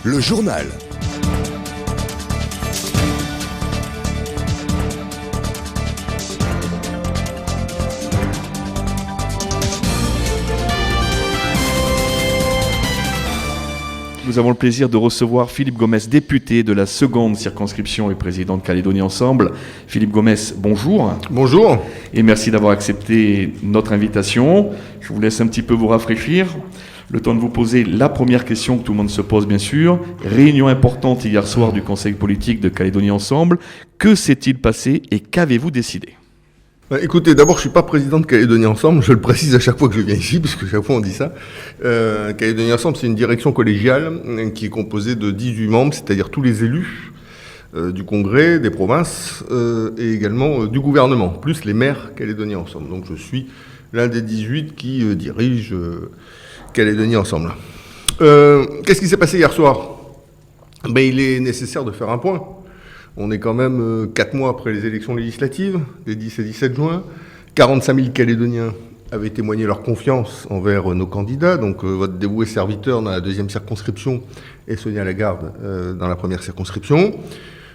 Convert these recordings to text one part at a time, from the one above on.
le journal. Nous avons le plaisir de recevoir Philippe Gomès, député de la seconde circonscription et président de Calédonie Ensemble. Philippe Gomès, bonjour. Bonjour. Et merci d'avoir accepté notre invitation. Je vous laisse un petit peu vous rafraîchir. Le temps de vous poser la première question que tout le monde se pose, bien sûr. Réunion importante hier soir du Conseil politique de Calédonie Ensemble. Que s'est-il passé et qu'avez-vous décidé ? Écoutez, d'abord, je ne suis pas président de Calédonie Ensemble, je le précise à chaque fois que je viens ici, parce que chaque fois on dit ça. Calédonie Ensemble, c'est une direction collégiale qui est composée de 18 membres, c'est-à-dire tous les élus du Congrès, des provinces et également du gouvernement, plus les maires Calédonie Ensemble. Donc je suis l'un des 18 qui dirige Calédonie Ensemble. Qu'est-ce qui s'est passé hier soir ? Il est nécessaire de faire un point. On est quand même 4 mois après les élections législatives, des 10 et 17 juin. 45 000 Calédoniens avaient témoigné leur confiance envers nos candidats. Donc votre dévoué serviteur dans la deuxième circonscription et Sonia Lagarde dans la première circonscription.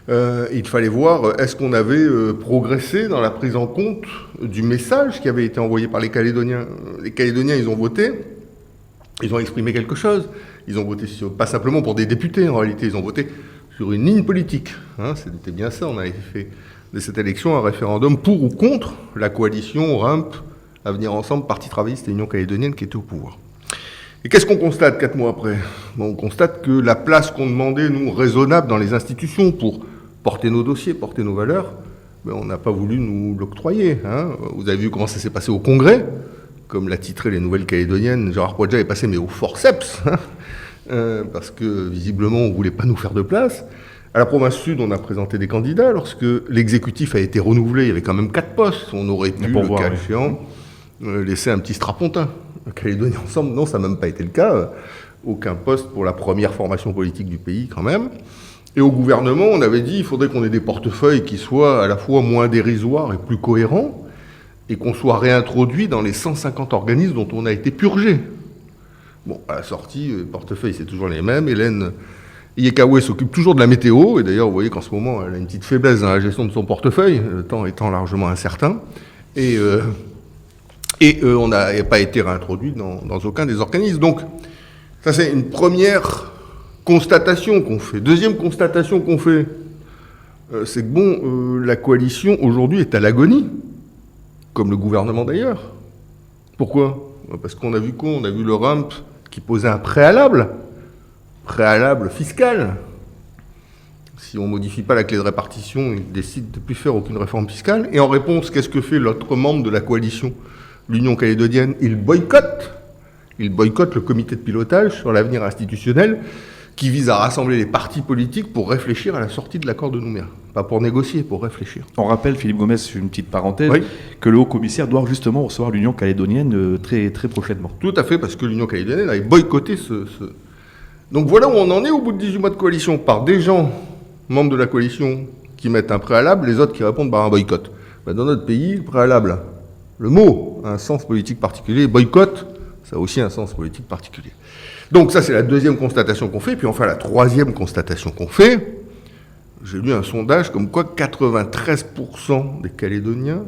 Il fallait voir, est-ce qu'on avait progressé dans la prise en compte du message qui avait été envoyé par les Calédoniens. Les Calédoniens, ils ont voté, ils ont exprimé quelque chose. Ils ont voté pas simplement pour des députés, en réalité, ils ont voté sur une ligne politique. C'était bien ça, on avait fait de cette élection un référendum pour ou contre la coalition RIMP, Avenir Ensemble, Parti travailliste et Union calédonienne qui était au pouvoir. Et qu'est-ce qu'on constate 4 mois après ? On constate que la place qu'on demandait, nous, raisonnable dans les institutions pour porter nos dossiers, porter nos valeurs, on n'a pas voulu nous l'octroyer. Vous avez vu comment ça s'est passé au Congrès, comme l'a titré les Nouvelles Calédoniennes, Gérard Poadja est passé mais au forceps, parce que visiblement on ne voulait pas nous faire de place. À la province sud, on a présenté des candidats. Lorsque l'exécutif a été renouvelé, il y avait quand même 4 postes. On aurait pu, le cas échéant, laisser un petit strapontin. Calédonie Ensemble, non, ça n'a même pas été le cas. Aucun poste pour la première formation politique du pays quand même. Et au gouvernement, on avait dit qu'il faudrait qu'on ait des portefeuilles qui soient à la fois moins dérisoires et plus cohérents, et qu'on soit réintroduit dans les 150 organismes dont on a été purgé. Bon, à la sortie, les portefeuilles, c'est toujours les mêmes. Hélène Iekawe s'occupe toujours de la météo. Et d'ailleurs, vous voyez qu'en ce moment, elle a une petite faiblesse dans la gestion de son portefeuille, le temps étant largement incertain. Et on n'a pas été réintroduit dans aucun des organismes. Donc, ça, c'est une première constatation qu'on fait. Deuxième constatation qu'on fait, c'est que, la coalition, aujourd'hui, est à l'agonie, comme le gouvernement d'ailleurs. Pourquoi ? Parce qu'on a vu quoi ? On a vu le RIMP qui posait un préalable fiscal. Si on ne modifie pas la clé de répartition, il décide de ne plus faire aucune réforme fiscale. Et en réponse, qu'est-ce que fait l'autre membre de la coalition, l'Union calédonienne ? Il boycotte le comité de pilotage sur l'avenir institutionnel qui vise à rassembler les partis politiques pour réfléchir à la sortie de l'accord de Nouméa. Pas pour négocier, pour réfléchir. On rappelle, Philippe Gomès, une petite parenthèse, oui, que le haut-commissaire doit justement recevoir l'Union calédonienne très, très prochainement. Tout à fait, parce que l'Union calédonienne avait boycotté Donc voilà où on en est au bout de 18 mois de coalition, par des gens, membres de la coalition, qui mettent un préalable, les autres qui répondent par un boycott. Dans notre pays, le préalable, le mot a un sens politique particulier, boycott, ça a aussi un sens politique particulier. Donc ça, c'est la deuxième constatation qu'on fait. Puis enfin, la troisième constatation qu'on fait, j'ai lu un sondage comme quoi 93% des Calédoniens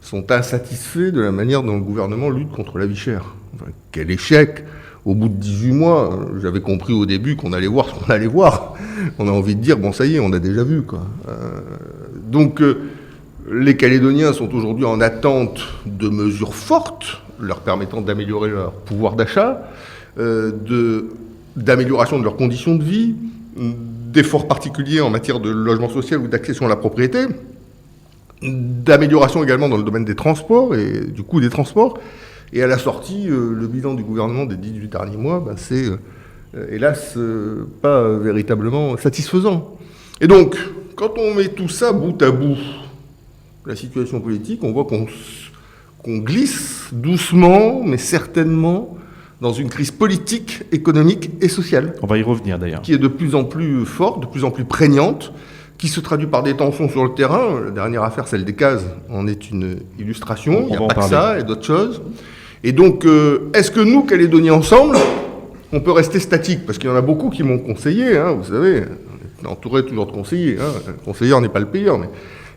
sont insatisfaits de la manière dont le gouvernement lutte contre la vie chère. Enfin, quel échec! Au bout de 18 mois, j'avais compris au début qu'on allait voir ce qu'on allait voir. On a envie de dire, ça y est, on a déjà vu, quoi. Donc, les Calédoniens sont aujourd'hui en attente de mesures fortes, leur permettant d'améliorer leur pouvoir d'achat, d'amélioration de leurs conditions de vie, d'efforts particuliers en matière de logement social ou d'accession à la propriété, d'amélioration également dans le domaine des transports et du coût des transports. Et à la sortie, le bilan du gouvernement des 18 derniers mois, c'est hélas pas véritablement satisfaisant. Et donc, quand on met tout ça bout à bout, la situation politique, on voit qu'on glisse doucement, mais certainement, dans une crise politique, économique et sociale. On va y revenir d'ailleurs. Qui est de plus en plus forte, de plus en plus prégnante, qui se traduit par des tensions sur le terrain. La dernière affaire, celle des cases, en est une illustration. Il n'y a pas que ça et d'autres choses. Et donc, est-ce que nous, Calédoniens Ensemble, on peut rester statique, parce qu'il y en a beaucoup qui m'ont conseillé, hein, vous savez, on est entouré toujours de conseillers, hein, un conseiller n'est pas le payeur, mais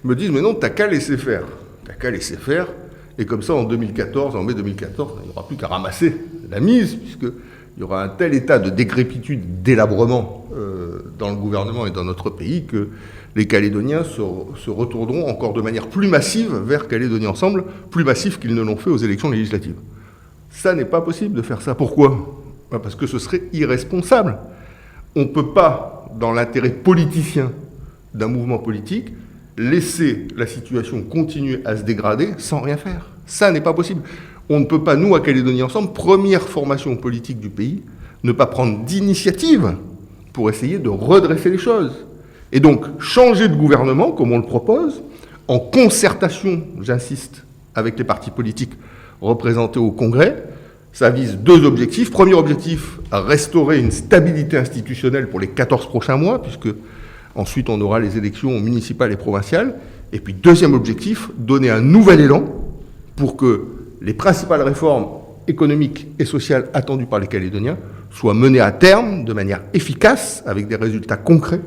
ils me disent, mais non, t'as qu'à laisser faire, et comme ça, en mai 2014, il n'y aura plus qu'à ramasser la mise, puisqu'il y aura un tel état de décrépitude, délabrement dans le gouvernement et dans notre pays, que les Calédoniens se retourneront encore de manière plus massive vers Calédonie Ensemble, plus massive qu'ils ne l'ont fait aux élections législatives. Ça n'est pas possible de faire ça. Pourquoi ? Parce que ce serait irresponsable. On ne peut pas, dans l'intérêt politicien d'un mouvement politique, laisser la situation continuer à se dégrader sans rien faire. Ça n'est pas possible. On ne peut pas, nous, à Calédonie Ensemble, première formation politique du pays, ne pas prendre d'initiative pour essayer de redresser les choses. Et donc, changer de gouvernement, comme on le propose, en concertation, j'insiste, avec les partis politiques représentés au Congrès, ça vise 2 objectifs. Premier objectif, restaurer une stabilité institutionnelle pour les 14 prochains mois, puisque ensuite on aura les élections municipales et provinciales. Et puis deuxième objectif, donner un nouvel élan pour que les principales réformes économiques et sociales attendues par les Calédoniens soient menées à terme de manière efficace, avec des résultats concrets,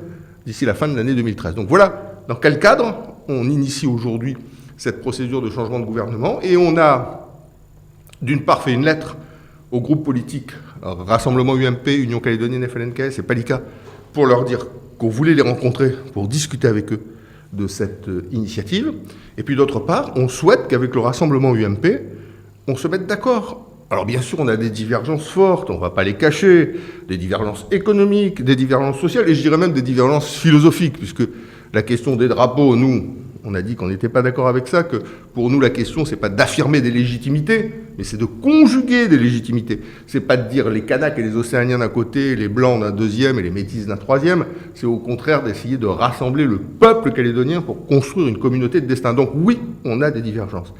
d'ici la fin de l'année 2013. Donc voilà dans quel cadre on initie aujourd'hui cette procédure de changement de gouvernement. Et on a d'une part fait une lettre aux groupes politiques, Rassemblement UMP, Union Calédonienne, FLNKS et Palika, pour leur dire qu'on voulait les rencontrer pour discuter avec eux de cette initiative. Et puis d'autre part, on souhaite qu'avec le Rassemblement UMP, on se mette d'accord. Alors bien sûr, on a des divergences fortes, on ne va pas les cacher, des divergences économiques, des divergences sociales, et je dirais même des divergences philosophiques, puisque la question des drapeaux, nous, on a dit qu'on n'était pas d'accord avec ça, que pour nous la question c'est pas d'affirmer des légitimités, mais c'est de conjuguer des légitimités. C'est pas de dire les Kanaks et les Océaniens d'un côté, les Blancs d'un deuxième et les Métis d'un troisième, c'est au contraire d'essayer de rassembler le peuple calédonien pour construire une communauté de destin. Donc oui, on a des divergences.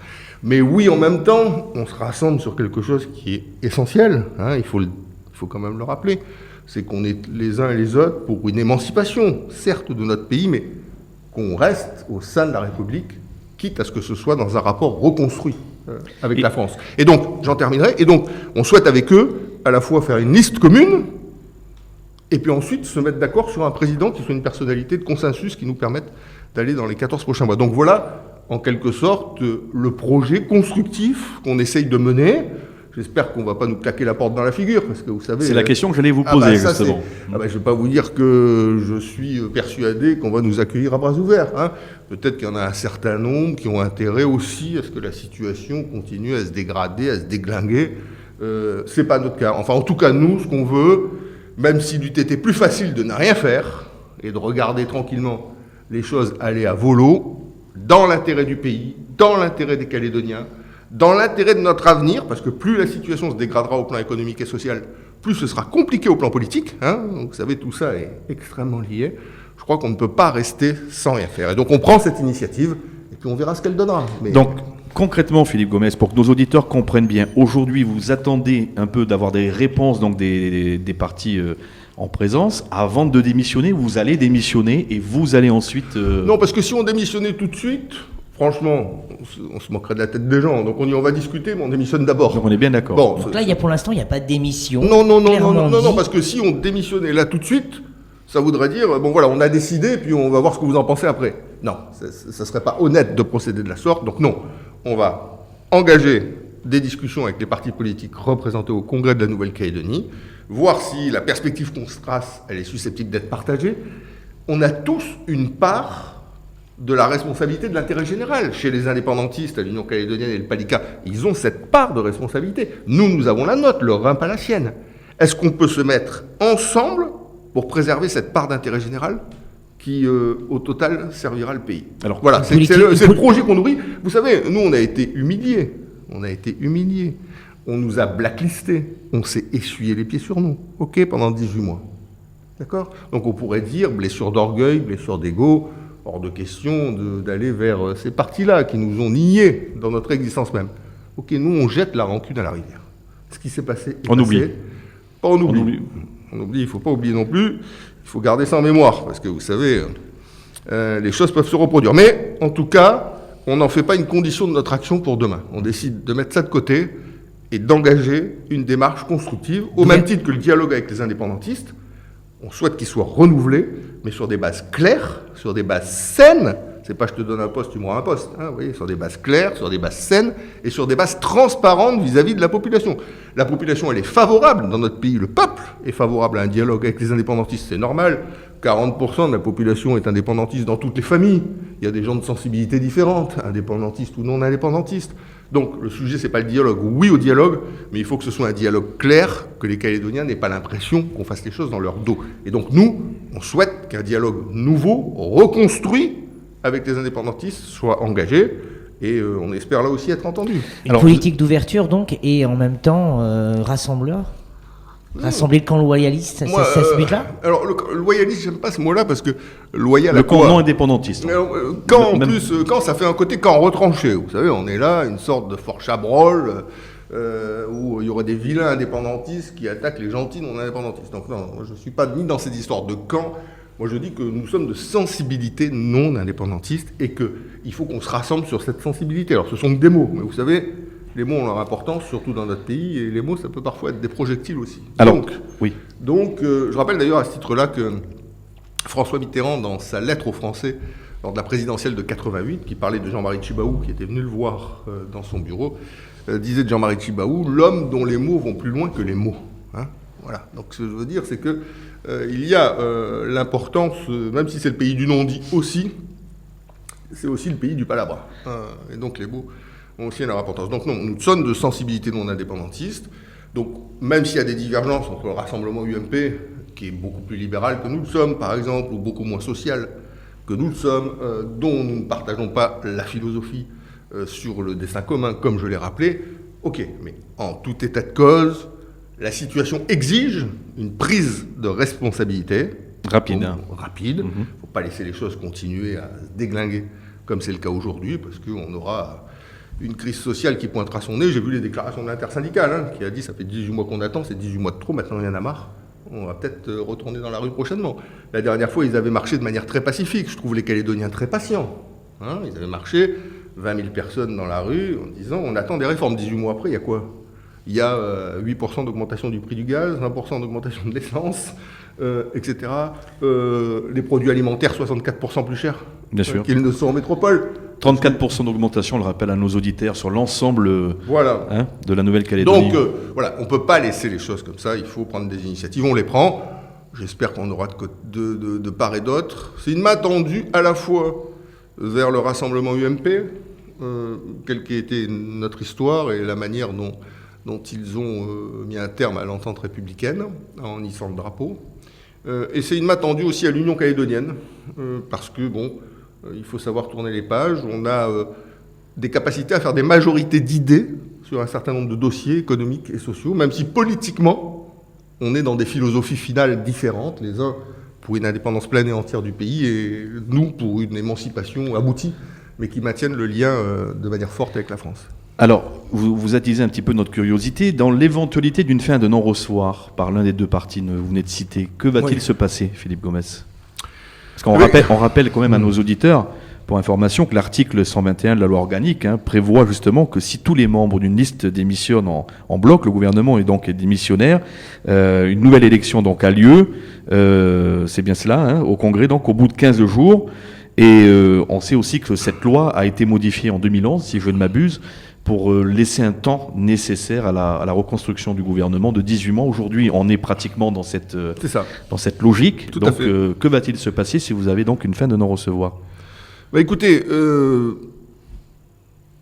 Mais oui, en même temps, on se rassemble sur quelque chose qui est essentiel, hein, il faut quand même le rappeler, c'est qu'on est les uns et les autres pour une émancipation, certes de notre pays, mais qu'on reste au sein de la République, quitte à ce que ce soit dans un rapport reconstruit avec la France. Et donc, j'en terminerai, et donc, on souhaite avec eux, à la fois faire une liste commune, et puis ensuite se mettre d'accord sur un président qui soit une personnalité de consensus qui nous permette d'aller dans les 14 prochains mois. Donc voilà, en quelque sorte, le projet constructif qu'on essaye de mener. J'espère qu'on ne va pas nous claquer la porte dans la figure, parce que vous savez... C'est la question que j'allais vous poser, justement. Je ne vais pas vous dire que je suis persuadé qu'on va nous accueillir à bras ouverts. Hein. Peut-être qu'il y en a un certain nombre qui ont intérêt aussi à ce que la situation continue à se dégrader, à se déglinguer. Ce n'est pas notre cas. Enfin, en tout cas, nous, ce qu'on veut, même s'il eût été plus facile de ne rien faire et de regarder tranquillement les choses aller à volo, dans l'intérêt du pays, dans l'intérêt des Calédoniens, dans l'intérêt de notre avenir, parce que plus la situation se dégradera au plan économique et social, plus ce sera compliqué au plan politique. Hein, donc vous savez, tout ça est extrêmement lié. Je crois qu'on ne peut pas rester sans rien faire. Et donc on prend cette initiative, et puis on verra ce qu'elle donnera. Mais... Donc concrètement, Philippe Gomez, pour que nos auditeurs comprennent bien, aujourd'hui vous attendez un peu d'avoir des réponses donc des partis en présence. Avant de démissionner, vous allez démissionner et vous allez ensuite... Non, parce que si on démissionnait tout de suite... Franchement, on se moquerait de la tête des gens. Donc on va discuter, mais on démissionne d'abord. Donc on est bien d'accord. Bon, donc là, pour l'instant, il n'y a pas de démission. Non, parce que si on démissionnait là tout de suite, ça voudrait dire, bon voilà, on a décidé, puis on va voir ce que vous en pensez après. Non, ça ne serait pas honnête de procéder de la sorte. Donc non, on va engager des discussions avec les partis politiques représentés au Congrès de la Nouvelle-Calédonie, voir si la perspective qu'on se trace, elle est susceptible d'être partagée. On a tous une part de la responsabilité de l'intérêt général. Chez les indépendantistes, à l'Union Calédonienne et le Palika, ils ont cette part de responsabilité. Nous avons la nôtre, leur rein pas la sienne. Est-ce qu'on peut se mettre ensemble pour préserver cette part d'intérêt général qui, au total, servira le pays? Alors voilà, c'est le projet qu'on nourrit. Vous savez, nous, on a été humiliés. On nous a blacklistés. On s'est essuyé les pieds sur nous, pendant 18 mois. D'accord? Donc on pourrait dire blessure d'orgueil, blessure d'ego, hors de question d'aller vers ces partis-là qui nous ont niés dans notre existence même. Nous, on jette la rancune à la rivière. Ce qui s'est passé est passé. Oublie. Pas on oublie. On oublie, il ne faut pas oublier non plus. Il faut garder ça en mémoire, parce que vous savez, les choses peuvent se reproduire. Mais, en tout cas, on n'en fait pas une condition de notre action pour demain. On décide de mettre ça de côté, et d'engager une démarche constructive, au même titre que le dialogue avec les indépendantistes. On souhaite qu'il soit renouvelé, mais sur des bases claires, sur des bases saines. C'est pas je te donne un poste, tu m'auras un poste. Hein, vous voyez, sur des bases claires, sur des bases saines et sur des bases transparentes vis-à-vis de la population. La population, elle est favorable dans notre pays. Le peuple est favorable à un dialogue avec les indépendantistes. C'est normal. 40% de la population est indépendantiste dans toutes les familles. Il y a des gens de sensibilités différentes, indépendantistes ou non indépendantistes. Donc le sujet, c'est pas le dialogue. Oui au dialogue, mais il faut que ce soit un dialogue clair, que les Calédoniens n'aient pas l'impression qu'on fasse les choses dans leur dos. Et donc nous, on souhaite qu'un dialogue nouveau, reconstruit, avec les indépendantistes, soit engagé, et on espère là aussi être entendu. Une politique d'ouverture donc, et en même temps rassembleur. Rassembler le camp loyaliste, c'est ce but-là. Alors le loyaliste, j'aime pas ce mot-là parce que loyal. Le camp non indépendantiste. Quand ça fait un côté camp retranché, vous savez, on est là, une sorte de Fort Chabrol où il y aurait des vilains indépendantistes qui attaquent les gentils non indépendantistes. Donc non, moi, je suis pas ni dans ces histoires de camp. Moi, je dis que nous sommes de sensibilité non indépendantiste et qu'il faut qu'on se rassemble sur cette sensibilité. Alors, ce sont que des mots, mais vous savez, les mots ont leur importance, surtout dans notre pays, et les mots, ça peut parfois être des projectiles aussi. Alors, donc, je rappelle d'ailleurs à ce titre-là que François Mitterrand, dans sa lettre aux Français, lors de la présidentielle de 88, qui parlait de Jean-Marie Tjibaou, qui était venu le voir dans son bureau, disait de Jean-Marie Tjibaou, l'homme dont les mots vont plus loin que les mots. Hein, voilà. Donc, ce que je veux dire, c'est que il y a l'importance, même si c'est le pays du non-dit aussi, c'est aussi le pays du palabra. Et donc les mots ont aussi leur importance. Donc non, nous sommes de sensibilité non indépendantiste. Donc même s'il y a des divergences entre le rassemblement UMP, qui est beaucoup plus libéral que nous le sommes, par exemple, ou beaucoup moins social que nous le sommes, dont nous ne partageons pas la philosophie sur le destin commun, comme je l'ai rappelé, ok, mais en tout état de cause, la situation exige une prise de responsabilité. Rapide. Rapide. Il ne faut pas laisser les choses continuer à se déglinguer comme c'est le cas aujourd'hui, parce qu'on aura une crise sociale qui pointera son nez. J'ai vu les déclarations de l'intersyndicale, qui a dit ça fait 18 mois qu'on attend, c'est 18 mois de trop, maintenant il y en a marre. On va peut-être retourner dans la rue prochainement. La dernière fois, ils avaient marché de manière très pacifique. Je trouve les Calédoniens très patients. Ils avaient marché 20 000 personnes dans la rue en disant on attend des réformes. 18 mois après, il y a quoi ? Il y a 8% d'augmentation du prix du gaz, 20% d'augmentation de l'essence, etc. Les produits alimentaires, 64% plus chers qu'ils ne sont en métropole. 34% d'augmentation, on le rappelle à nos auditeurs, sur l'ensemble de la Nouvelle-Calédonie. Donc, on ne peut pas laisser les choses comme ça, il faut prendre des initiatives. On les prend, j'espère qu'on aura de part et d'autre. C'est une main tendue à la fois vers le rassemblement UMP, quelle qu'ait été notre histoire et la manière dont ils ont mis un terme à l'entente républicaine en hissant le drapeau. Et c'est une main tendue aussi à l'Union calédonienne, parce que, il faut savoir tourner les pages. On a des capacités à faire des majorités d'idées sur un certain nombre de dossiers économiques et sociaux, même si politiquement, on est dans des philosophies finales différentes, les uns pour une indépendance pleine et entière du pays, et nous pour une émancipation aboutie, mais qui maintiennent le lien de manière forte avec la France. Alors, vous attisez un petit peu notre curiosité. Dans l'éventualité d'une fin de non-recevoir par l'un des deux partis que vous venez de citer, que va-t-il se passer, Philippe Gomes ? Parce qu'on rappelle quand même à nos auditeurs, pour information, que l'article 121 de la loi organique prévoit justement que si tous les membres d'une liste démissionnent en bloc, le gouvernement est donc démissionnaire, une nouvelle élection donc a lieu, c'est bien cela, au Congrès, donc au bout de 15 jours. Et on sait aussi que cette loi a été modifiée en 2011, si je ne m'abuse, pour laisser un temps nécessaire à la reconstruction du gouvernement de 18 mois. Aujourd'hui, on est pratiquement dans cette logique. Tout donc, à fait. Que va-t-il se passer si vous avez donc une fin de non-recevoir ? Écoutez,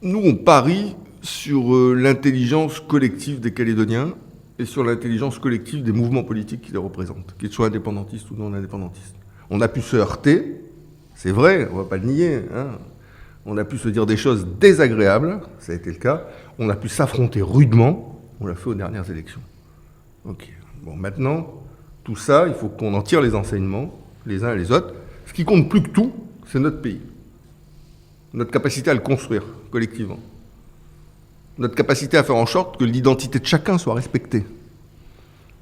nous, on parie sur l'intelligence collective des Calédoniens et sur l'intelligence collective des mouvements politiques qui les représentent, qu'ils soient indépendantistes ou non indépendantistes. On a pu se heurter, c'est vrai, on ne va pas le nier, on a pu se dire des choses désagréables, ça a été le cas. On a pu s'affronter rudement, on l'a fait aux dernières élections. Ok. Maintenant, tout ça, il faut qu'on en tire les enseignements, les uns et les autres. Ce qui compte plus que tout, c'est notre pays. Notre capacité à le construire collectivement. Notre capacité à faire en sorte que l'identité de chacun soit respectée.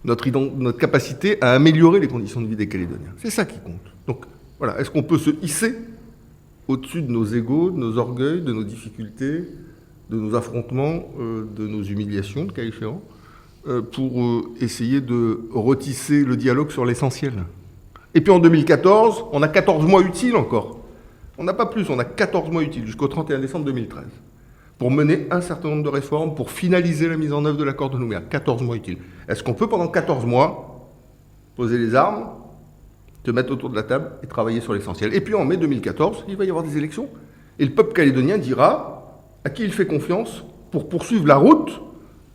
Notre capacité à améliorer les conditions de vie des Calédoniens. C'est ça qui compte. Donc, voilà. Est-ce qu'on peut se hisser au-dessus de nos égos, de nos orgueils, de nos difficultés, de nos affrontements, de nos humiliations, le cas échéant, pour essayer de retisser le dialogue sur l'essentiel. Et puis en 2014, on a 14 mois utiles encore. On n'a pas plus, on a 14 mois utiles jusqu'au 31 décembre 2013 pour mener un certain nombre de réformes, pour finaliser la mise en œuvre de l'accord de Nouméa. 14 mois utiles. Est-ce qu'on peut pendant 14 mois poser les armes, se mettre autour de la table et travailler sur l'essentiel? Et puis en mai 2014, il va y avoir des élections. Et le peuple calédonien dira à qui il fait confiance pour poursuivre la route,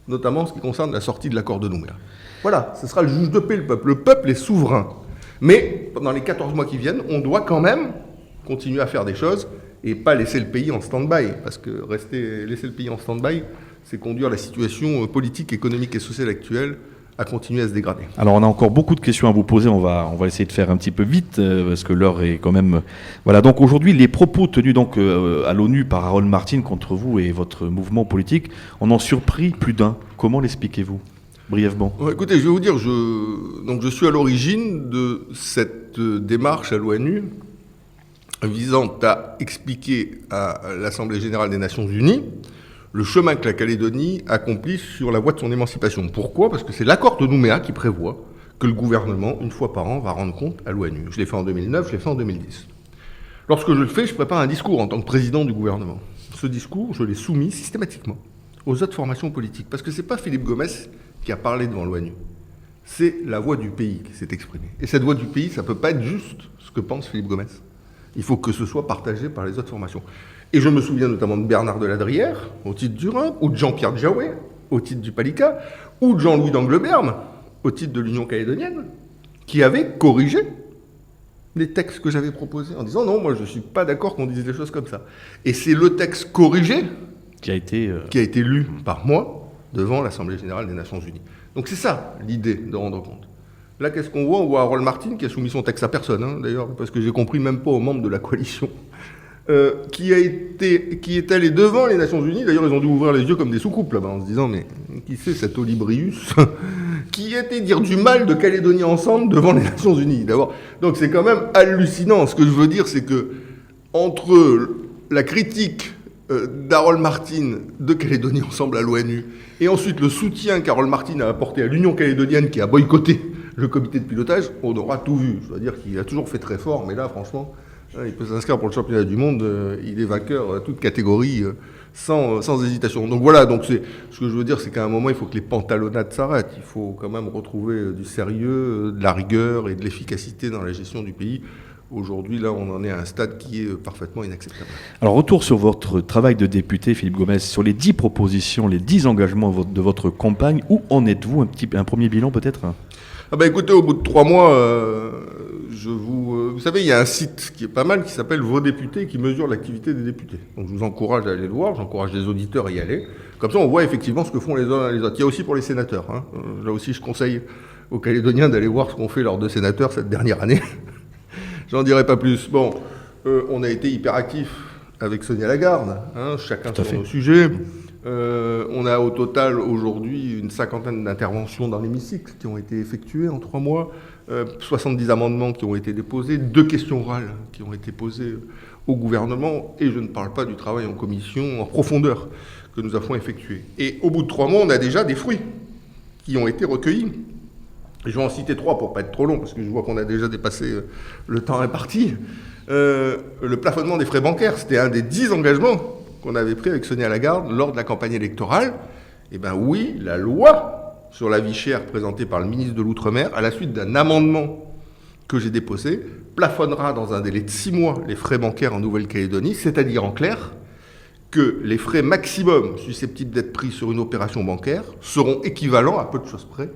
notamment en ce qui concerne la sortie de l'accord de Nouméa. Voilà, ce sera le juge de paix, le peuple. Le peuple est souverain. Mais pendant les 14 mois qui viennent, on doit quand même continuer à faire des choses et pas laisser le pays en stand-by. Parce que laisser le pays en stand-by, c'est conduire la situation politique, économique et sociale actuelle à continuer à se dégrader. Alors on a encore beaucoup de questions à vous poser, on va essayer de faire un petit peu vite parce que l'heure est quand même... Voilà, donc aujourd'hui les propos tenus donc à l'ONU par Harold Martin contre vous et votre mouvement politique en ont surpris plus d'un. Comment l'expliquez-vous brièvement? Écoutez, je vais vous dire, je suis à l'origine de cette démarche à l'ONU visant à expliquer à l'Assemblée générale des Nations Unies le chemin que la Calédonie accomplit sur la voie de son émancipation. Pourquoi ? Parce que c'est l'accord de Nouméa qui prévoit que le gouvernement, une fois par an, va rendre compte à l'ONU. Je l'ai fait en 2009, je l'ai fait en 2010. Lorsque je le fais, je prépare un discours en tant que président du gouvernement. Ce discours, je l'ai soumis systématiquement aux autres formations politiques. Parce que ce n'est pas Philippe Gomès qui a parlé devant l'ONU. C'est la voix du pays qui s'est exprimée. Et cette voix du pays, ça ne peut pas être juste ce que pense Philippe Gomès. Il faut que ce soit partagé par les autres formations. Et je me souviens notamment de Bernard Deladrière, au titre du Rhin, ou de Jean-Pierre Djaoué, au titre du Palika, ou de Jean-Louis d'Angleberme, au titre de l'Union calédonienne, qui avait corrigé les textes que j'avais proposés en disant « Non, moi je ne suis pas d'accord qu'on dise des choses comme ça ». Et c'est le texte corrigé qui a été lu par moi devant l'Assemblée générale des Nations Unies. Donc c'est ça l'idée de rendre compte. Là, qu'est-ce qu'on voit ? On voit Harold Martin qui a soumis son texte à personne, d'ailleurs, parce que j'ai compris même pas aux membres de la coalition, qui est allé devant les Nations Unies. D'ailleurs, ils ont dû ouvrir les yeux comme des soucoupes là-bas, en se disant, mais qui c'est cet Olibrius qui a été dire du mal de Calédonie Ensemble devant les Nations Unies, d'abord. Donc c'est quand même hallucinant. Ce que je veux dire, c'est que entre la critique d'Harold Martin de Calédonie Ensemble à l'ONU, et ensuite le soutien qu'Harold Martin a apporté à l'Union calédonienne qui a boycotté le comité de pilotage, on aura tout vu. Je dois dire qu'il a toujours fait très fort, mais là, franchement, il peut s'inscrire pour le championnat du monde, il est vainqueur à toute catégorie, sans hésitation. Donc voilà, donc ce que je veux dire, c'est qu'à un moment, il faut que les pantalonnades s'arrêtent. Il faut quand même retrouver du sérieux, de la rigueur et de l'efficacité dans la gestion du pays. Aujourd'hui, là, on en est à un stade qui est parfaitement inacceptable. Alors, retour sur votre travail de député, Philippe Gomès, sur les 10 propositions, les 10 engagements de votre campagne, où en êtes-vous ? Un premier bilan, peut-être ? Écoutez, au bout de 3 mois, vous savez, il y a un site qui est pas mal, qui s'appelle Vos députés, qui mesure l'activité des députés. Donc, je vous encourage à aller le voir, j'encourage les auditeurs à y aller. Comme ça, on voit effectivement ce que font les uns et les autres. Il y a aussi pour les sénateurs. Là aussi, je conseille aux Calédoniens d'aller voir ce qu'ont fait leurs 2 sénateurs cette dernière année. J'en dirai pas plus. Bon, on a été hyper actifs avec Sonia Lagarde, chacun sur nos sujets. On a au total aujourd'hui une 50aine d'interventions dans l'hémicycle qui ont été effectuées en 3 mois, 70 amendements qui ont été déposés, 2 questions orales qui ont été posées au gouvernement, et je ne parle pas du travail en commission en profondeur que nous avons effectué. Et au bout de 3 mois, on a déjà des fruits qui ont été recueillis. Je vais en citer 3 pour pas être trop long, parce que je vois qu'on a déjà dépassé le temps imparti. Le plafonnement des frais bancaires, c'était un des 10 engagements qu'on avait pris avec Sonia Lagarde lors de la campagne électorale. Eh bien oui, la loi sur la vie chère présentée par le ministre de l'Outre-mer, à la suite d'un amendement que j'ai déposé, plafonnera dans un délai de 6 mois les frais bancaires en Nouvelle-Calédonie, c'est-à-dire en clair que les frais maximum susceptibles d'être pris sur une opération bancaire seront équivalents, à peu de choses près,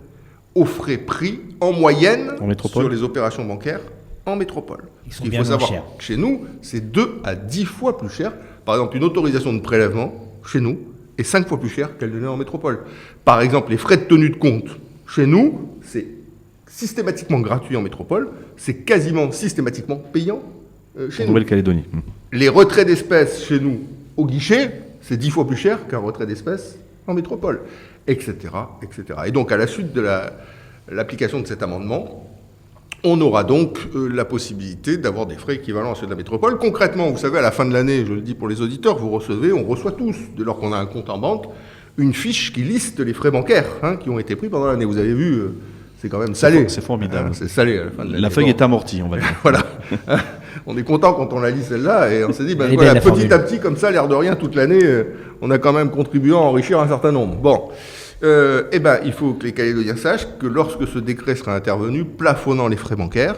aux frais pris en moyenne sur les opérations bancaires en métropole. Ce qu'il faut savoir, chez nous, c'est 2 à 10 fois plus cher. Par exemple, une autorisation de prélèvement, chez nous, est 5 fois plus chère qu'elle ne l'est en métropole. Par exemple, les frais de tenue de compte, chez nous, c'est systématiquement gratuit en métropole, c'est quasiment systématiquement payant chez nous. En Nouvelle-Calédonie. Les retraits d'espèces, chez nous, au guichet, c'est 10 fois plus cher qu'un retrait d'espèces en métropole, etc., etc. Et donc, à la suite de l'application de cet amendement, on aura donc la possibilité d'avoir des frais équivalents à ceux de la métropole. Concrètement, vous savez, à la fin de l'année, je le dis pour les auditeurs, on reçoit tous, dès lors qu'on a un compte en banque, une fiche qui liste les frais bancaires qui ont été pris pendant l'année. Vous avez vu, c'est quand même salé. C'est formidable. C'est salé à la fin de l'année. La feuille est amortie, on va dire. Voilà. On est content quand on la lit celle-là et on s'est dit, voilà, petit à petit, comme ça, l'air de rien, toute l'année, on a quand même contribué à enrichir un certain nombre. Bon. Il faut que les Calédoniens sachent que lorsque ce décret sera intervenu, plafonnant les frais bancaires,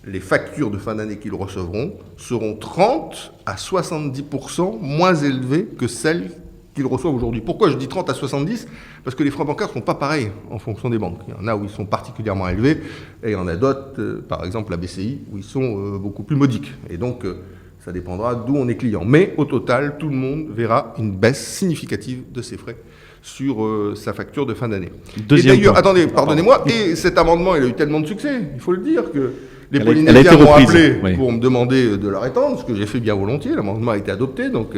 les factures de fin d'année qu'ils recevront seront 30 à 70% moins élevées que celles qu'ils reçoivent aujourd'hui. Pourquoi je dis 30 à 70 ? Parce que les frais bancaires ne sont pas pareils en fonction des banques. Il y en a où ils sont particulièrement élevés, et il y en a d'autres, par exemple la BCI, où ils sont beaucoup plus modiques. Et donc, ça dépendra d'où on est client. Mais au total, tout le monde verra une baisse significative de ses frais sur sa facture de fin d'année. Deuxième et d'ailleurs, point. attendez, pardonnez-moi, et cet amendement, il a eu tellement de succès, il faut le dire, que les Elle a Polynésiens été m'ont reprise, appelé oui. pour me demander de la rétendre, ce que j'ai fait bien volontiers. L'amendement a été adopté, donc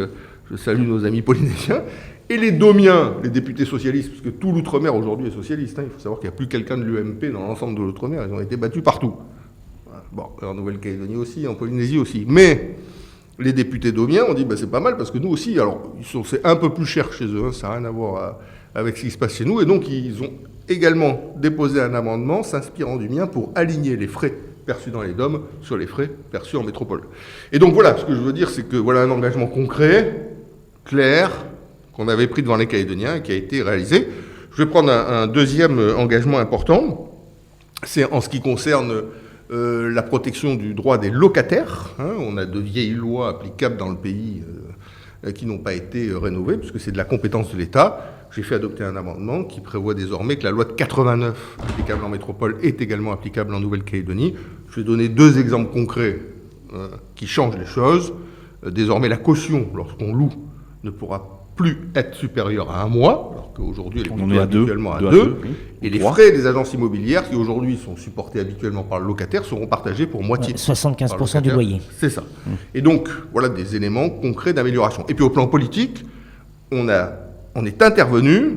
je salue nos amis polynésiens. Et les Domiens, les députés socialistes, parce que tout l'outre-mer aujourd'hui est socialiste, il faut savoir qu'il n'y a plus quelqu'un de l'UMP dans l'ensemble de l'outre-mer, ils ont été battus partout. Voilà. Bon, en Nouvelle-Calédonie aussi, en Polynésie aussi. Mais les députés domiens ont dit, c'est pas mal, parce que nous aussi, alors c'est un peu plus cher chez eux, ça n'a rien à voir avec ce qui se passe chez nous, et donc ils ont également déposé un amendement s'inspirant du mien pour aligner les frais perçus dans les DOM sur les frais perçus en métropole. Et donc voilà, ce que je veux dire, c'est que voilà un engagement concret, clair, qu'on avait pris devant les Calédoniens et qui a été réalisé. Je vais prendre un deuxième engagement important, c'est en ce qui concerne la protection du droit des locataires. On a de vieilles lois applicables dans le pays qui n'ont pas été rénovées, puisque c'est de la compétence de l'État. J'ai fait adopter un amendement qui prévoit désormais que la loi de 89, applicable en métropole, est également applicable en Nouvelle-Calédonie. Je vais donner deux exemples concrets qui changent les choses. Désormais, la caution, lorsqu'on loue, ne pourra plus être supérieure à 1 mois, alors qu'aujourd'hui elle est plutôt habituellement à 2. Et les frais des agences immobilières, qui aujourd'hui sont supportés habituellement par le locataire, seront partagés pour moitié. 75% du loyer. C'est ça. Et donc, voilà des éléments concrets d'amélioration. Et puis au plan politique, on est intervenu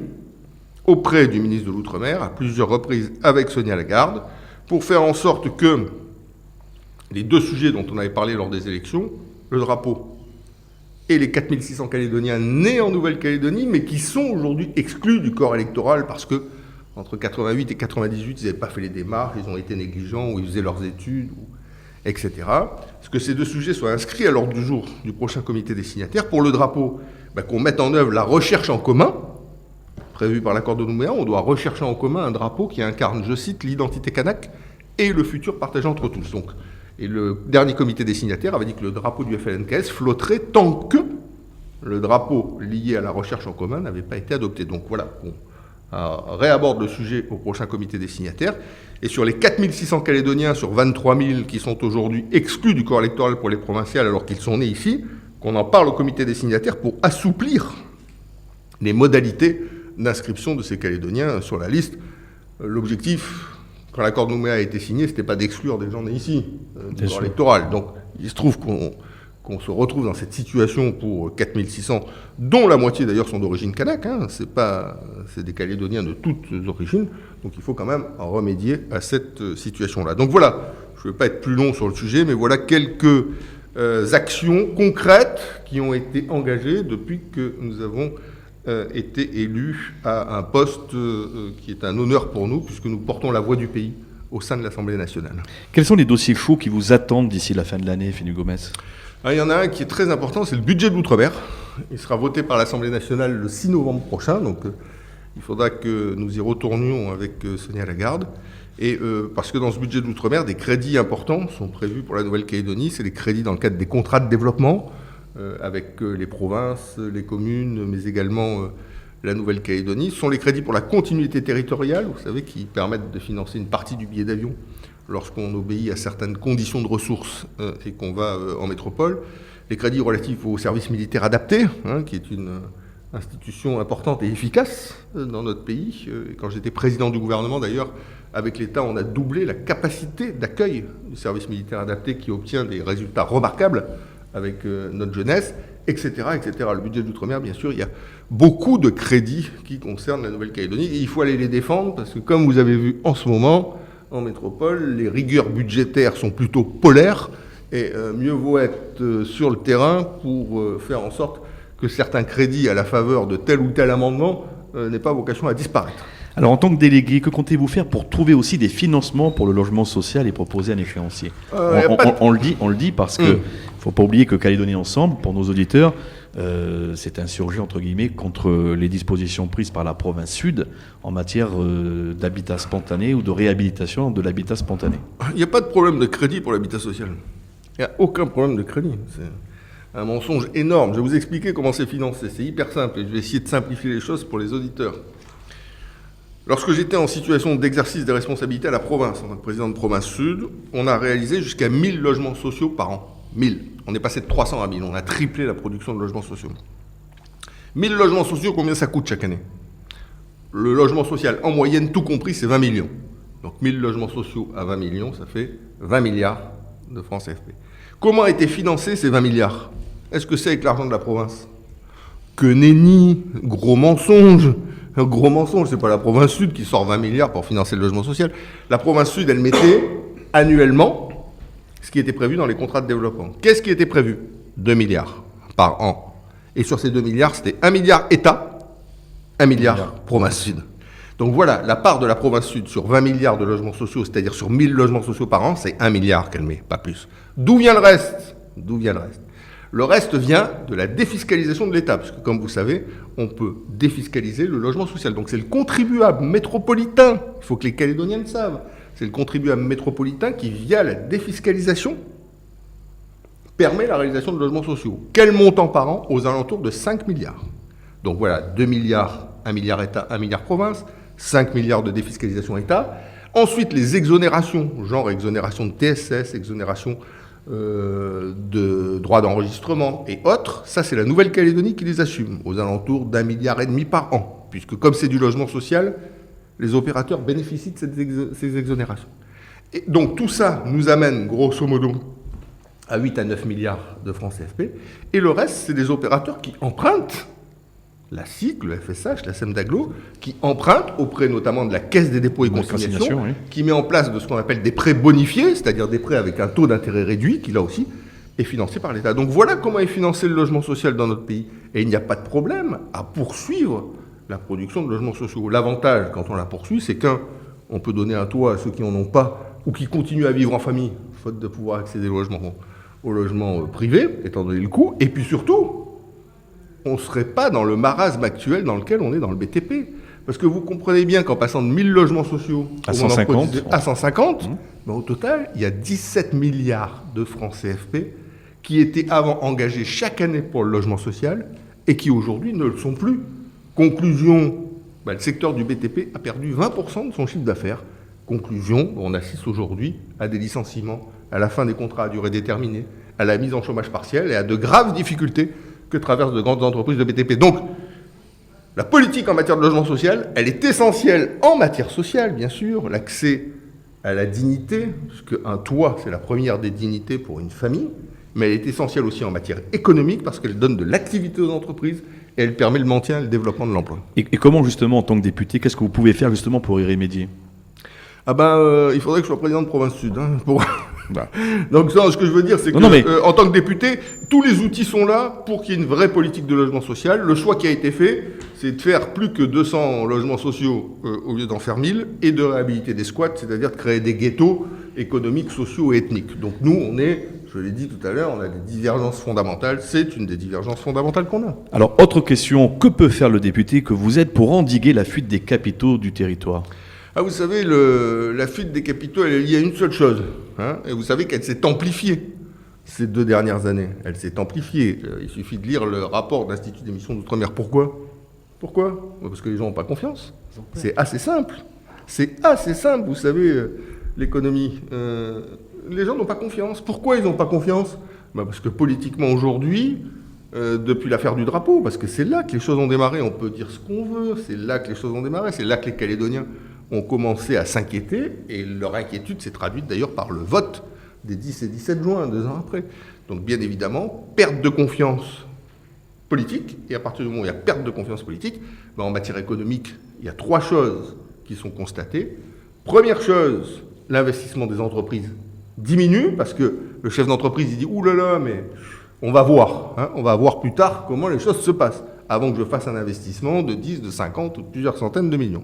auprès du ministre de l'Outre-mer à plusieurs reprises avec Sonia Lagarde pour faire en sorte que les deux sujets dont on avait parlé lors des élections, le drapeau et les 4600 Calédoniens nés en Nouvelle-Calédonie, mais qui sont aujourd'hui exclus du corps électoral parce que entre 88 et 98, ils n'avaient pas fait les démarches, ils ont été négligents, ou ils faisaient leurs études, etc. Parce que ces deux sujets soient inscrits à l'ordre du jour du prochain comité des signataires. Pour le drapeau, qu'on mette en œuvre la recherche en commun, prévue par l'accord de Nouméa. On doit rechercher en commun un drapeau qui incarne, je cite, l'identité kanak et le futur partagé entre tous. Donc, et le dernier comité des signataires avait dit que le drapeau du FLNKS flotterait tant que le drapeau lié à la recherche en commun n'avait pas été adopté. Donc voilà, on réaborde le sujet au prochain comité des signataires. Et sur les 4600 Calédoniens sur 23 000 qui sont aujourd'hui exclus du corps électoral pour les provinciales alors qu'ils sont nés ici, qu'on en parle au comité des signataires pour assouplir les modalités d'inscription de ces Calédoniens sur la liste. L'objectif, quand l'accord de Nouméa a été signé, c'était pas d'exclure des gens nés ici du corps électoral. Donc il se trouve qu'on se retrouve dans cette situation pour 4600, dont la moitié d'ailleurs sont d'origine kanak, c'est des Calédoniens de toutes origines, donc il faut quand même remédier à cette situation-là. Donc voilà, je ne vais pas être plus long sur le sujet, mais voilà quelques actions concrètes qui ont été engagées depuis que nous avons été élus à un poste qui est un honneur pour nous, puisque nous portons la voix du pays au sein de l'Assemblée nationale. Quels sont les dossiers chauds qui vous attendent d'ici la fin de l'année, Fénu Gomes ? Il y en a un qui est très important, c'est le budget de l'Outre-mer. Il sera voté par l'Assemblée nationale le 6 novembre prochain, donc il faudra que nous y retournions avec Sonia Lagarde. Et parce que dans ce budget de l'Outre-mer, des crédits importants sont prévus pour la Nouvelle-Calédonie. C'est des crédits dans le cadre des contrats de développement avec les provinces, les communes, mais également la Nouvelle-Calédonie. Ce sont les crédits pour la continuité territoriale, vous savez, qui permettent de financer une partie du billet d'avion lorsqu'on obéit à certaines conditions de ressources et qu'on va en métropole. Les crédits relatifs au service militaire adapté, qui est une institution importante et efficace dans notre pays. Quand j'étais président du gouvernement, d'ailleurs, avec l'État, on a doublé la capacité d'accueil du service militaire adapté qui obtient des résultats remarquables avec notre jeunesse, etc., etc. Le budget de l'Outre-mer, bien sûr, il y a beaucoup de crédits qui concernent la Nouvelle-Calédonie et il faut aller les défendre parce que, comme vous avez vu en ce moment, en métropole, les rigueurs budgétaires sont plutôt polaires, et mieux vaut être sur le terrain pour faire en sorte que certains crédits à la faveur de tel ou tel amendement n'aient pas vocation à disparaître. Alors, en tant que délégué, que comptez-vous faire pour trouver aussi des financements pour le logement social et proposer un échéancier ? On le dit parce qu'il ne faut pas oublier que Calédonie Ensemble, pour nos auditeurs, c'est insurgé, entre guillemets, contre les dispositions prises par la province sud en matière d'habitat spontané ou de réhabilitation de l'habitat spontané. Il n'y a pas de problème de crédit pour l'habitat social. Il n'y a aucun problème de crédit. C'est un mensonge énorme. Je vais vous expliquer comment c'est financé. C'est hyper simple et je vais essayer de simplifier les choses pour les auditeurs. Lorsque j'étais en situation d'exercice des responsabilités à la province, en tant que président de province sud, on a réalisé jusqu'à 1000 logements sociaux par an. 1000. On est passé de 300 à 1000. On a triplé la production de logements sociaux. 1000 logements sociaux, combien ça coûte chaque année ? Le logement social, en moyenne, tout compris, c'est 20 millions. Donc 1000 logements sociaux à 20 millions, ça fait 20 milliards de francs CFP. Comment a été financés ces 20 milliards ? Est-ce que c'est avec l'argent de la province ? Que nenni, gros mensonge. Un gros mensonge, c'est pas la province sud qui sort 20 milliards pour financer le logement social. La province sud, elle mettait annuellement ce qui était prévu dans les contrats de développement. Qu'est-ce qui était prévu ? 2 milliards par an. Et sur ces 2 milliards, c'était 1 milliard État, 1 milliard province sud. Donc voilà, la part de la province sud sur 20 milliards de logements sociaux, c'est-à-dire sur 1000 logements sociaux par an, c'est 1 milliard qu'elle met, pas plus. D'où vient le reste ? Le reste vient de la défiscalisation de l'État, parce que comme vous savez, on peut défiscaliser le logement social. Donc c'est le contribuable métropolitain, il faut que les Calédoniens le savent, c'est le contribuable métropolitain qui, via la défiscalisation, permet la réalisation de logements sociaux. Quel montant par an ? Aux alentours de 5 milliards. Donc voilà, 2 milliards, 1 milliard État, 1 milliard province, 5 milliards de défiscalisation État. Ensuite, les exonérations, genre exonération de TSS, exonération de droits d'enregistrement et autres, ça c'est la Nouvelle-Calédonie qui les assume, aux alentours d'1,5 milliard par an, puisque comme c'est du logement social, les opérateurs bénéficient de ces exonérations. Et donc tout ça nous amène grosso modo à 8 à 9 milliards de francs CFP, et le reste c'est des opérateurs qui empruntent, la SIC, le FSH, la SEMDAGLO, qui empruntent auprès notamment de la Caisse des dépôts et consignations, oui, qui met en place de ce qu'on appelle des prêts bonifiés, c'est-à-dire des prêts avec un taux d'intérêt réduit, qui là aussi est financé par l'État. Donc voilà comment est financé le logement social dans notre pays. Et il n'y a pas de problème à poursuivre la production de logements sociaux. L'avantage, quand on la poursuit, c'est on peut donner un toit à ceux qui n'en ont pas ou qui continuent à vivre en famille, faute de pouvoir accéder au logement privé, étant donné le coût. Et puis surtout, on ne serait pas dans le marasme actuel dans lequel on est dans le BTP. Parce que vous comprenez bien qu'en passant de 1000 logements sociaux à 150, ben au total, il y a 17 milliards de francs CFP qui étaient avant engagés chaque année pour le logement social et qui aujourd'hui ne le sont plus. Conclusion, le secteur du BTP a perdu 20% de son chiffre d'affaires. Conclusion, on assiste aujourd'hui à des licenciements, à la fin des contrats à durée déterminée, à la mise en chômage partiel et à de graves difficultés que traversent de grandes entreprises de BTP. Donc, la politique en matière de logement social, elle est essentielle en matière sociale, bien sûr, l'accès à la dignité, parce qu'un toit, c'est la première des dignités pour une famille, mais elle est essentielle aussi en matière économique, parce qu'elle donne de l'activité aux entreprises et elle permet le maintien et le développement de l'emploi. Et comment, justement, en tant que député, qu'est-ce que vous pouvez faire, justement, pour y remédier ? Il faudrait que je sois président de province sud, pour... Donc ça, ce que je veux dire, c'est que en tant que député, tous les outils sont là pour qu'il y ait une vraie politique de logement social. Le choix qui a été fait, c'est de faire plus que 200 logements sociaux au lieu d'en faire 1000 et de réhabiliter des squats, c'est-à-dire de créer des ghettos économiques, sociaux et ethniques. Donc nous, je l'ai dit tout à l'heure, on a des divergences fondamentales. C'est une des divergences fondamentales qu'on a. Alors, autre question, que peut faire le député que vous êtes pour endiguer la fuite des capitaux du territoire ? Vous savez, la fuite des capitaux, elle est liée à une seule chose. Et vous savez qu'elle s'est amplifiée ces 2 dernières années. Elle s'est amplifiée. Il suffit de lire le rapport de l'Institut d'émission d'Outre-mer. Pourquoi ? Parce que les gens n'ont pas confiance. C'est assez simple. Vous savez, l'économie. Les gens n'ont pas confiance. Pourquoi ils n'ont pas confiance ? Parce que politiquement, aujourd'hui, depuis l'affaire du drapeau, parce que c'est là que les choses ont démarré. On peut dire ce qu'on veut. C'est là que les choses ont démarré. C'est là que les Calédoniens ont commencé à s'inquiéter, et leur inquiétude s'est traduite d'ailleurs par le vote des 10 et 17 juin, 2 ans après. Donc bien évidemment, perte de confiance politique, et à partir du moment où il y a perte de confiance politique, en matière économique, il y a 3 choses qui sont constatées. Première chose, l'investissement des entreprises diminue, parce que le chef d'entreprise, il dit « Ouh là là, mais on va voir, hein, on va voir plus tard comment les choses se passent, avant que je fasse un investissement de 10, de 50 ou de plusieurs centaines de millions. »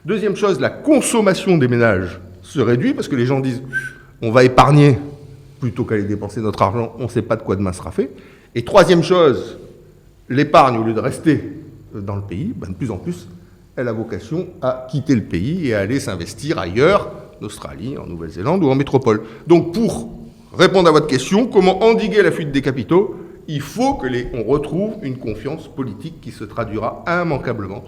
Deuxième chose, la consommation des ménages se réduit, parce que les gens disent « On va épargner plutôt qu'aller dépenser notre argent, on ne sait pas de quoi demain sera fait. » Et troisième chose, l'épargne, au lieu de rester dans le pays, de plus en plus, elle a vocation à quitter le pays et à aller s'investir ailleurs, en Australie, en Nouvelle-Zélande ou en métropole. Donc pour répondre à votre question, comment endiguer la fuite des capitaux? Il faut qu'on retrouve une confiance politique qui se traduira immanquablement,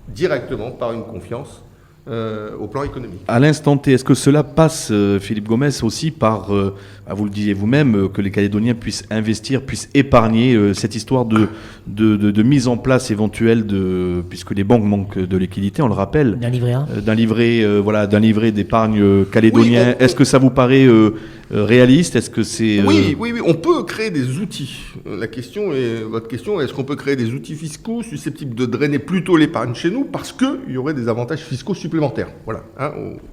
directement par une confiance au plan économique. À l'instant T, est-ce que cela passe, Philippe Gomes, aussi par, vous le disiez vous-même, que les Calédoniens puissent investir, puissent épargner, cette histoire de mise en place éventuelle, puisque les banques manquent de liquidité, on le rappelle, d'un livret A, d'un livret d'épargne calédonien. Est-ce que ça vous paraît réaliste? Est-ce que c'est oui, on peut créer des outils. Votre question est, est-ce qu'on peut créer des outils fiscaux susceptibles de drainer plutôt l'épargne chez nous, parce qu'il y aurait des avantages fiscaux supplémentaires. Voilà.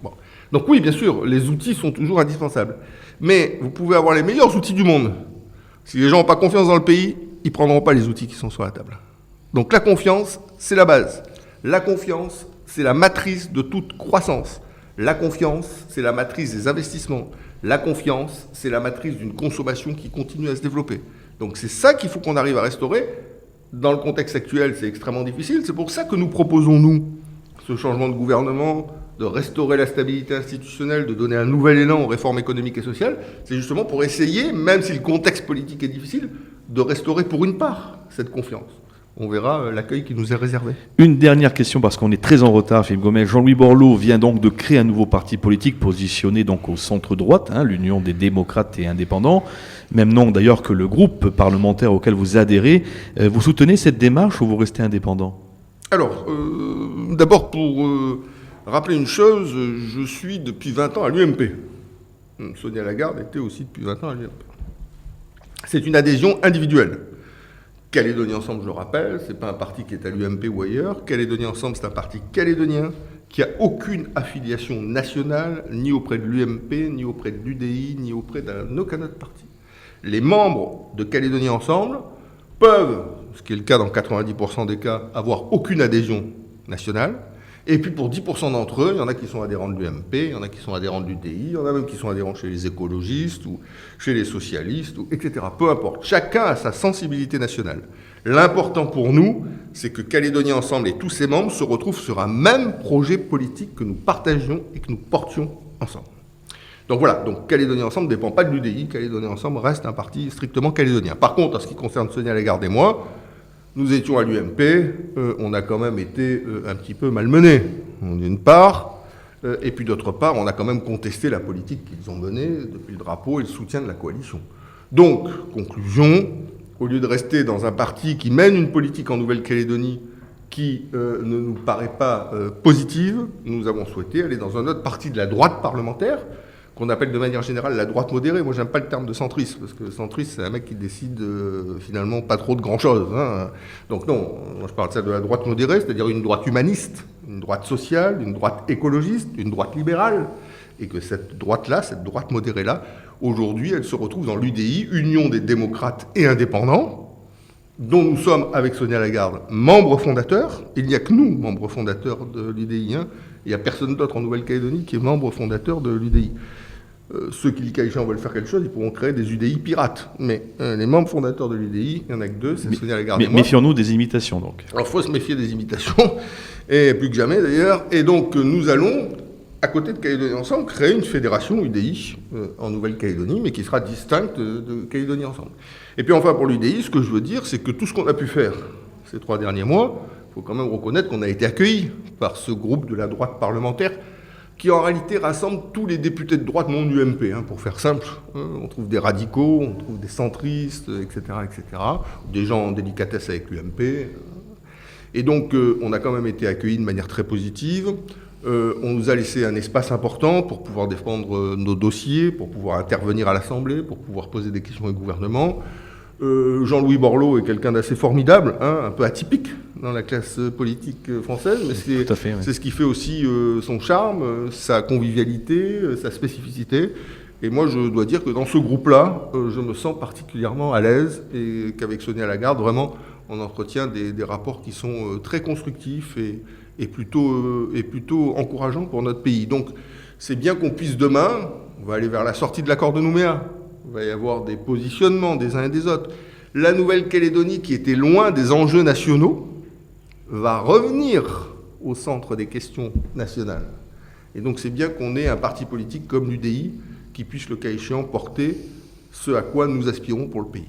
Bon. Donc oui, bien sûr, les outils sont toujours indispensables. Mais vous pouvez avoir les meilleurs outils du monde. Si les gens n'ont pas confiance dans le pays, ils ne prendront pas les outils qui sont sur la table. Donc la confiance, c'est la base. La confiance, c'est la matrice de toute croissance. La confiance, c'est la matrice des investissements. La confiance, c'est la matrice d'une consommation qui continue à se développer. Donc c'est ça qu'il faut qu'on arrive à restaurer. Dans le contexte actuel, c'est extrêmement difficile. C'est pour ça que nous proposons, nous, ce changement de gouvernement, de restaurer la stabilité institutionnelle, de donner un nouvel élan aux réformes économiques et sociales. C'est justement pour essayer, même si le contexte politique est difficile, de restaurer pour une part cette confiance. On verra l'accueil qui nous est réservé. Une dernière question, parce qu'on est très en retard, Philippe Gomes. Jean-Louis Borloo vient donc de créer un nouveau parti politique positionné donc au centre-droite, l'Union des démocrates et indépendants, même nom d'ailleurs que le groupe parlementaire auquel vous adhérez. Vous soutenez cette démarche ou vous restez indépendant? Alors, d'abord pour rappeler une chose, je suis depuis 20 ans à l'UMP. Sonia Lagarde était aussi depuis 20 ans à l'UMP. C'est une adhésion individuelle. Calédonie Ensemble, je le rappelle, ce n'est pas un parti qui est à l'UMP ou ailleurs. Calédonie Ensemble, c'est un parti calédonien qui n'a aucune affiliation nationale, ni auprès de l'UMP, ni auprès de l'UDI, ni auprès d'aucun autre parti. Les membres de Calédonie Ensemble peuvent, ce qui est le cas dans 90% des cas, avoir aucune adhésion nationale. Et puis pour 10% d'entre eux, il y en a qui sont adhérents de l'UMP, il y en a qui sont adhérents de l'UDI, il y en a même qui sont adhérents chez les écologistes ou chez les socialistes, etc. Peu importe. Chacun a sa sensibilité nationale. L'important pour nous, c'est que Calédonie Ensemble et tous ses membres se retrouvent sur un même projet politique que nous partagions et que nous portions ensemble. Donc voilà, donc Calédonie Ensemble ne dépend pas de l'UDI, Calédonie Ensemble reste un parti strictement calédonien. Par contre, en ce qui concerne Sonia Lagarde et moi, nous étions à l'UMP, on a quand même été un petit peu malmenés, d'une part, et puis d'autre part, on a quand même contesté la politique qu'ils ont menée depuis le drapeau et le soutien de la coalition. Donc, conclusion, au lieu de rester dans un parti qui mène une politique en Nouvelle-Calédonie qui ne nous paraît pas positive, nous avons souhaité aller dans un autre parti de la droite parlementaire, qu'on appelle de manière générale la droite modérée. Moi, j'aime pas le terme de centriste, parce que centriste, c'est un mec qui décide finalement pas trop de grand-chose. Donc non, moi je parle de ça de la droite modérée, c'est-à-dire une droite humaniste, une droite sociale, une droite écologiste, une droite libérale, et que cette droite-là, cette droite modérée-là, aujourd'hui, elle se retrouve dans l'UDI, Union des démocrates et indépendants, dont nous sommes, avec Sonia Lagarde, membres fondateurs. Il n'y a que nous, membres fondateurs de l'UDI. Il n'y a personne d'autre en Nouvelle-Calédonie qui est membre fondateur de l'UDI. Ceux qui, le cas échéant, veulent faire quelque chose, ils pourront créer des UDI pirates. Mais les membres fondateurs de l'UDI, il n'y en a que deux, c'est Sonia Lagarde et moi. Méfions-nous des imitations, donc. Alors, il faut se méfier des imitations, et plus que jamais, d'ailleurs. Et donc, nous allons, à côté de Calédonie Ensemble, créer une fédération UDI en Nouvelle-Calédonie, mais qui sera distincte de Calédonie Ensemble. Et puis, enfin, pour l'UDI, ce que je veux dire, c'est que tout ce qu'on a pu faire ces 3 derniers mois, il faut quand même reconnaître qu'on a été accueillis par ce groupe de la droite parlementaire, qui en réalité rassemble tous les députés de droite non UMP, pour faire simple. On trouve des radicaux, on trouve des centristes, etc., des gens en délicatesse avec l'UMP. Et donc, on a quand même été accueillis de manière très positive. On nous a laissé un espace important pour pouvoir défendre nos dossiers, pour pouvoir intervenir à l'Assemblée, pour pouvoir poser des questions au gouvernement. Jean-Louis Borloo est quelqu'un d'assez formidable, un peu atypique dans la classe politique française, mais c'est ce qui fait aussi son charme, sa convivialité, sa spécificité. Et moi, je dois dire que dans ce groupe-là, je me sens particulièrement à l'aise et qu'avec Sonia Lagarde, vraiment, on entretient des rapports qui sont très constructifs et plutôt encourageants pour notre pays. Donc, c'est bien qu'on puisse demain, on va aller vers la sortie de l'accord de Nouméa, il va y avoir des positionnements des uns et des autres. La Nouvelle-Calédonie, qui était loin des enjeux nationaux, va revenir au centre des questions nationales. Et donc, c'est bien qu'on ait un parti politique comme l'UDI qui puisse, le cas échéant, porter ce à quoi nous aspirons pour le pays.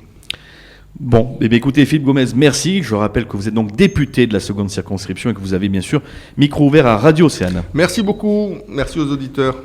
Bon, eh bien, écoutez, Philippe Gomez, merci. Je rappelle que vous êtes donc député de la seconde circonscription et que vous avez bien sûr micro ouvert à Radio Océane. Merci beaucoup. Merci aux auditeurs.